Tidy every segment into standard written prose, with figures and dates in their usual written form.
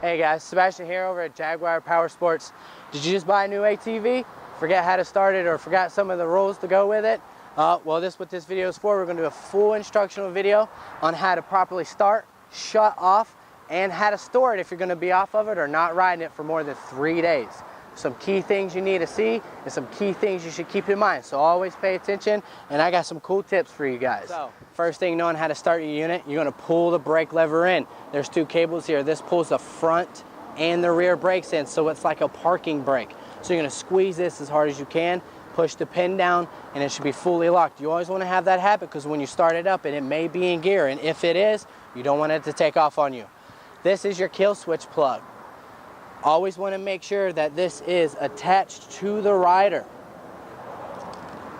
Hey guys, Sebastian here over at Jaguar Power Sports. Did you just buy a new ATV? Forget how to start it or forgot some of the rules to go with it? Well, this is what this video is for. We're going to do a full instructional video on how to properly start, shut off, and how to store it if you're going to be off of it or not riding it for more than 3 days. Some key things you need to see and some key things you should keep in mind. So always pay attention, and I got some cool tips for you guys. So first thing, knowing how to start your unit, you're going to pull the brake lever in. There's two cables here. This pulls the front and the rear brakes in, so it's like a parking brake. So you're going to squeeze this as hard as you can, push the pin down, and it should be fully locked. You always want to have that happen because when you start it up and it may be in gear, and if it is, you don't want it to take off on you. This is your kill switch plug. Always want to make sure that this is attached to the rider.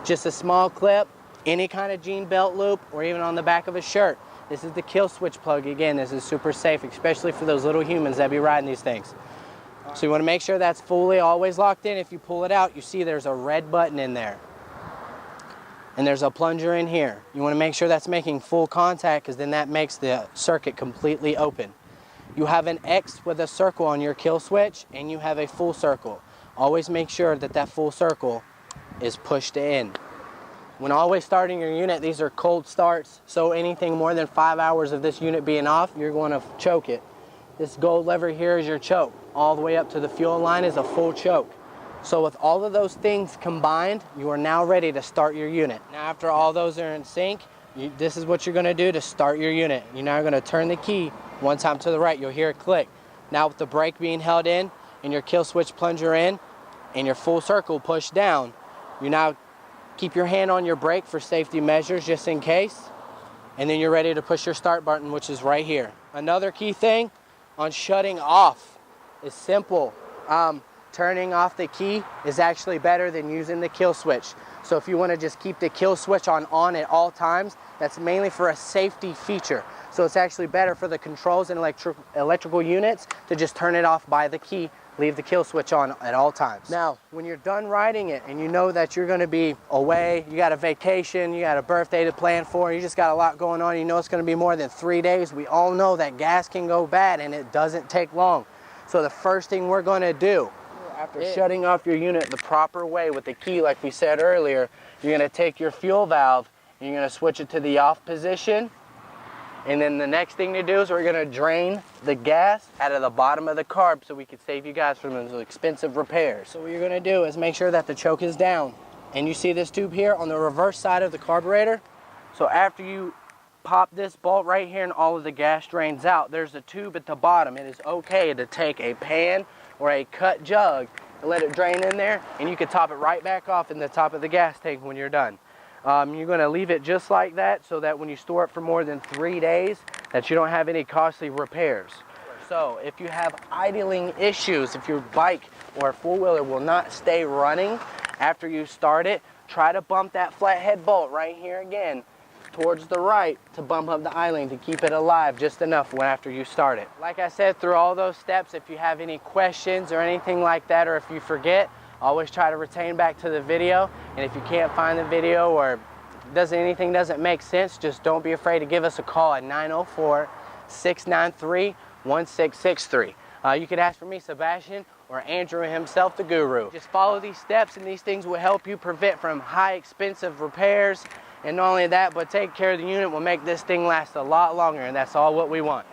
Just a small clip, any kind of jean belt loop, or even on the back of a shirt. This is the kill switch plug. Again, this is super safe, especially for those little humans that be riding these things. So you want to make sure that's fully always locked in. If you pull it out, you see there's a red button in there. And there's a plunger in here. You want to make sure that's making full contact because then that makes the circuit completely open. You have an X with a circle on your kill switch, and you have a full circle. Always make sure that that full circle is pushed in. When always starting your unit, these are cold starts, so anything more than 5 hours of this unit being off, you're going to choke it. This gold lever here is your choke. All the way up to the fuel line is a full choke. So with all of those things combined, you are now ready to start your unit. Now after all those are in sync, this is what you're going to do to start your unit. You're now going to turn the key one time to the right. You'll hear it click. Now with the brake being held in and your kill switch plunger in and your full circle pushed down, you now keep your hand on your brake for safety measures just in case, and then you're ready to push your start button, which is right here. Another key thing on shutting off is simple. Turning off the key is actually better than using the kill switch. So if you want to just keep the kill switch on at all times, that's mainly for a safety feature. So it's actually better for the controls and electrical units to just turn it off by the key, leave the kill switch on at all times. Now, when you're done riding it and you know that you're going to be away, you got a vacation, you got a birthday to plan for, you just got a lot going on, you know it's going to be more than 3 days, we all know that gas can go bad and it doesn't take long. So the first thing we're going to do, after shutting off your unit the proper way with the key like we said earlier, you're going to take your fuel valve and you're going to switch it to the off position. And then the next thing to do is we're going to drain the gas out of the bottom of the carb so we can save you guys from those expensive repairs. So what you're going to do is make sure that the choke is down. And you see this tube here on the reverse side of the carburetor. So after you pop this bolt right here and all of the gas drains out, there's a tube at the bottom. It is okay to take a pan or a cut jug and let it drain in there, and you can top it right back off in the top of the gas tank when you're done. You're going to leave it just like that so that when you store it for more than 3 days that you don't have any costly repairs. So if you have idling issues, if your bike or four-wheeler will not stay running after you start it, try to bump that flathead bolt right here again towards the right to bump up the idling to keep it alive just enough after you start it. Like I said, through all those steps, if you have any questions or anything like that, or if you forget, always try to retain back to the video. And if you can't find the video or anything doesn't make sense, just don't be afraid to give us a call at 904-693-1663. You could ask for me, Sebastian, or Andrew himself, the guru. Just follow these steps and these things will help you prevent from high expensive repairs. And not only that, but take care of the unit will make this thing last a lot longer, and that's all what we want.